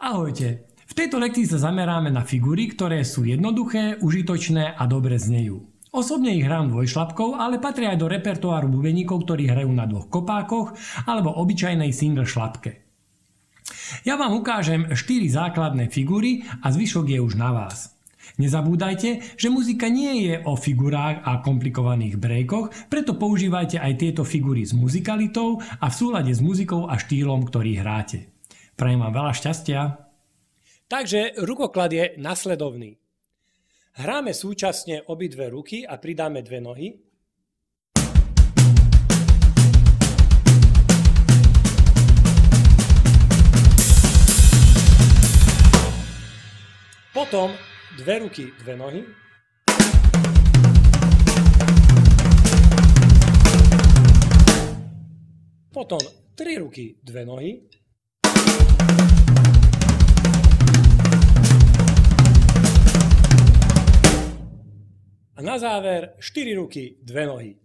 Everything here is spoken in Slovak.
Ahojte, v tejto lekcii sa zameráme na figury, ktoré sú jednoduché, užitočné a dobre znejú. Osobne ich hrám dvojšľapkou, ale patria aj do repertoáru bubeníkov, ktorí hrajú na dvoch kopákoch alebo obyčajnej single šľapke. Ja vám ukážem 4 základné figury a zvyšok je už na vás. Nezabúdajte, že muzika nie je o figurách a komplikovaných breakoch, preto používajte aj tieto figury s muzikalitou a v súlade s muzikou a štýlom, ktorý hráte. Prajem vám veľa šťastia. Takže rukoklad je nasledovný. Hráme súčasne obidve ruky a pridáme dve nohy. Potom dve ruky, dve nohy. Potom 3 ruky, dve nohy. A na záver 4 ruky, dve nohy.